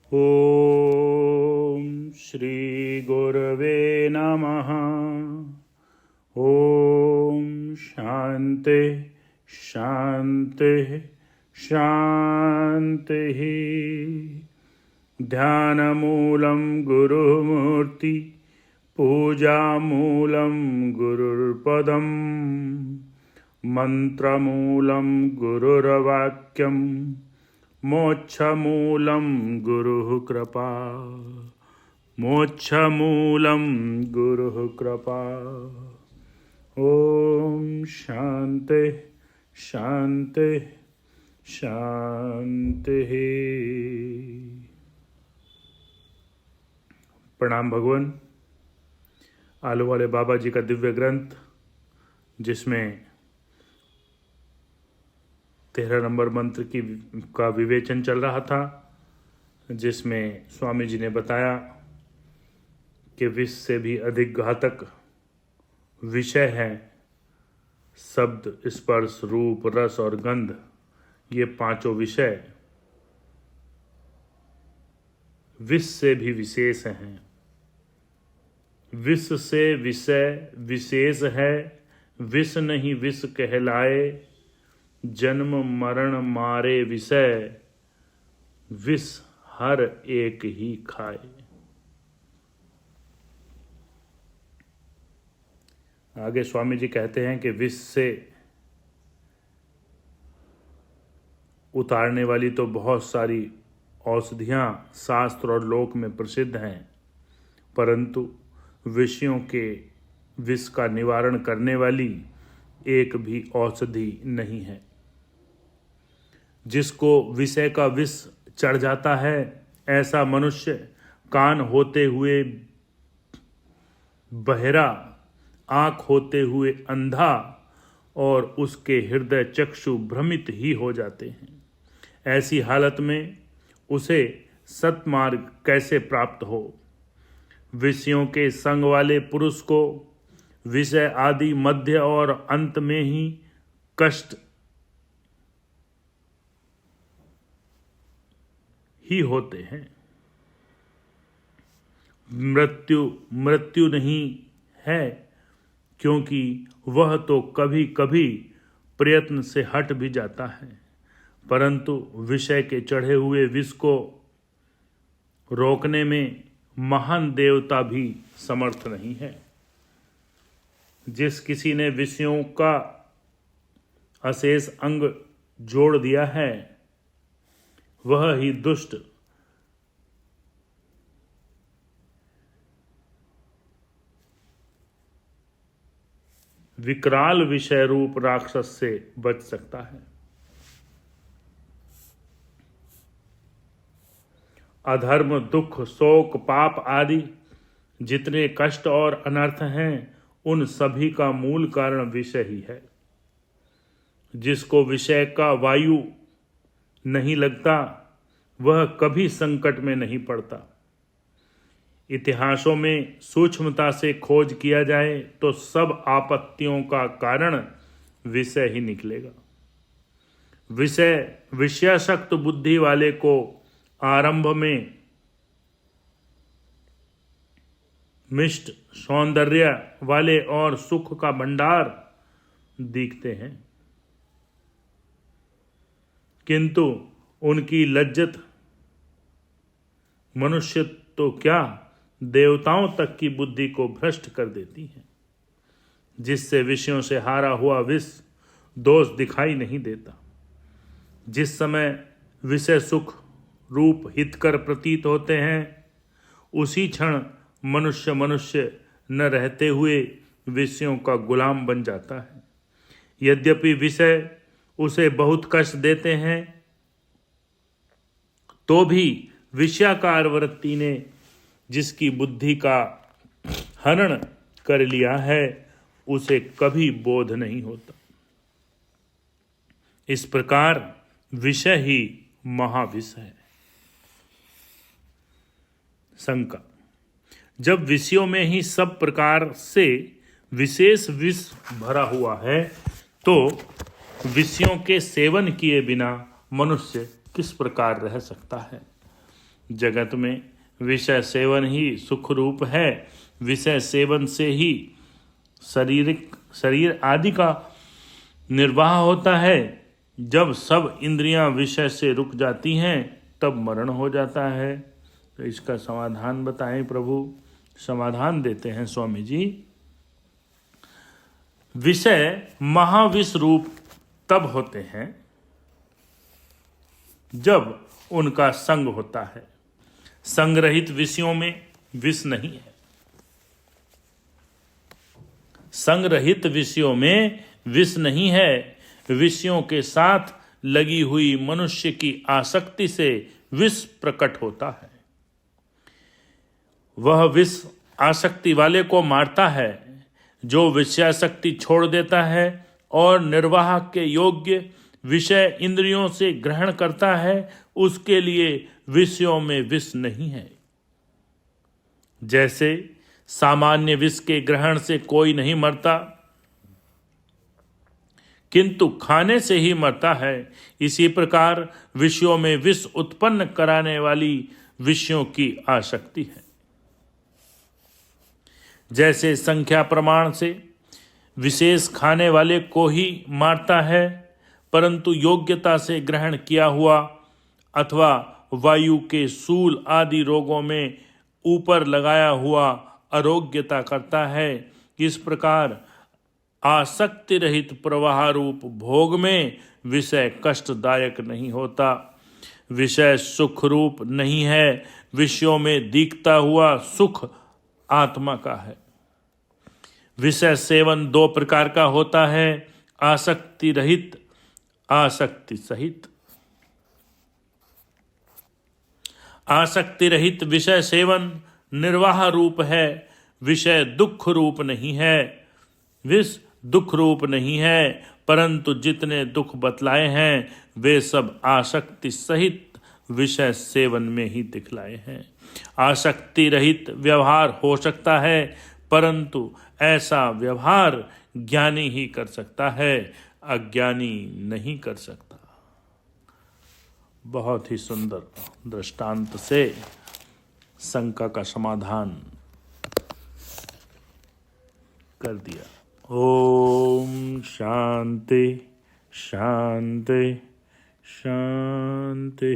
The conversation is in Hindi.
ओम श्री गुरवे नमः। ओम शांति शांति शांति। ध्यानमूलं गुरुमूर्ति पूजामूलं गुरुर्पदम् मंत्रमूलं गुरुर्वाक्यम् मोक्षमूलं गुरुः कृपा। मोक्षमूलं गुरुः कृपा। ओम शांति शांति शांति। प्रणाम भगवान। आलू वाले बाबा जी का दिव्य ग्रंथ, जिसमें 13 नंबर मंत्र का विवेचन चल रहा था, जिसमें स्वामी जी ने बताया कि विष से भी अधिक घातक विषय है शब्द, स्पर्श, रूप, रस और गंध। ये पांचों विषय विष से भी विशेष हैं। विष से विषय विशेष है, विष नहीं विष कहलाए। जन्म मरण मारे विषय, विष हर एक ही खाए। आगे स्वामी जी कहते हैं कि विष से उतारने वाली तो बहुत सारी औषधियां शास्त्र और लोक में प्रसिद्ध हैं, परंतु विषयों के विष का निवारण करने वाली एक भी औषधि नहीं है। जिसको विषय का विष चढ़ जाता है, ऐसा मनुष्य कान होते हुए बहरा, आँख होते हुए अंधा और उसके हृदय चक्षु भ्रमित ही हो जाते हैं। ऐसी हालत में उसे सत्मार्ग कैसे प्राप्त हो? विषयों के संग वाले पुरुष को विषय आदि मध्य और अंत में ही कष्ट ही होते हैं। मृत्यु नहीं है, क्योंकि वह तो कभी कभी प्रयत्न से हट भी जाता है, परंतु विषय के चढ़े हुए विष को रोकने में महान देवता भी समर्थ नहीं है। जिस किसी ने विषयों का अशेष अंग जोड़ दिया है, वह ही दुष्ट विकराल विषय रूप राक्षस से बच सकता है। अधर्म, दुख, शोक, पाप आदि जितने कष्ट और अनर्थ हैं, उन सभी का मूल कारण विषय ही है। जिसको विषय का वायु नहीं लगता, वह कभी संकट में नहीं पड़ता। इतिहासों में सूक्ष्मता से खोज किया जाए तो सब आपत्तियों का कारण विषय ही निकलेगा। विषयासक्त बुद्धि वाले को आरंभ में मिष्ट सौंदर्य वाले और सुख का भंडार दिखते हैं, किंतु उनकी लज्जत मनुष्य तो क्या, देवताओं तक की बुद्धि को भ्रष्ट कर देती है। जिससे विषयों से हारा हुआ विष दोष दिखाई नहीं देता। जिस समय विषय सुख रूप हितकर प्रतीत होते हैं, उसी क्षण मनुष्य न रहते हुए विषयों का गुलाम बन जाता है। यद्यपि विषय उसे बहुत कष्ट देते हैं, तो भी विषयाकार वृत्ति ने जिसकी बुद्धि का हरण कर लिया है, उसे कभी बोध नहीं होता। इस प्रकार विषय ही महाविष है। शंका: जब विषयों में ही सब प्रकार से विशेष विष भरा हुआ है, तो विषयों के सेवन किए बिना मनुष्य किस प्रकार रह सकता है? जगत में विषय सेवन ही सुख रूप है। विषय सेवन से ही शरीर आदि का निर्वाह होता है। जब सब इंद्रियां विषय से रुक जाती हैं तब मरण हो जाता है। तो इसका समाधान बताएं प्रभु। समाधान देते हैं स्वामी जी। विषय महाविष रूप तब होते हैं जब उनका संग होता है। संग्रहित विषयों में विष नहीं है। संग्रहित विषयों में विष नहीं है। विषयों के साथ लगी हुई मनुष्य की आसक्ति से विष प्रकट होता है। वह विष आसक्ति वाले को मारता है। जो विषयासक्ति छोड़ देता है और निर्वाह के योग्य विषय इंद्रियों से ग्रहण करता है, उसके लिए विषयों में विष नहीं है। जैसे सामान्य विष के ग्रहण से कोई नहीं मरता, किंतु खाने से ही मरता है, इसी प्रकार विषयों में विष उत्पन्न कराने वाली विषयों की आसक्ति है। जैसे संख्या प्रमाण से विशेष खाने वाले को ही मारता है, परंतु योग्यता से ग्रहण किया हुआ अथवा वायु के सूल आदि रोगों में ऊपर लगाया हुआ अरोग्यता करता है। इस प्रकार आसक्ति रहित प्रवाह रूप भोग में विषय कष्टदायक नहीं होता। विषय सुख रूप नहीं है। विषयों में दिखता हुआ सुख आत्मा का है। विषय सेवन दो प्रकार का होता है, आसक्ति रहित, आसक्ति सहित। आसक्ति रहित विषय सेवन निर्वाह रूप है। विषय दुख रूप नहीं है। विष दुख रूप नहीं है, परंतु जितने दुख बतलाए हैं वे सब आसक्ति सहित विषय सेवन में ही दिखलाए हैं। आसक्ति रहित व्यवहार हो सकता है, परंतु ऐसा व्यवहार ज्ञानी ही कर सकता है, अज्ञानी नहीं कर सकता। बहुत ही सुंदर दृष्टांत से शंका का समाधान कर दिया। ओम शांति शांति शांति।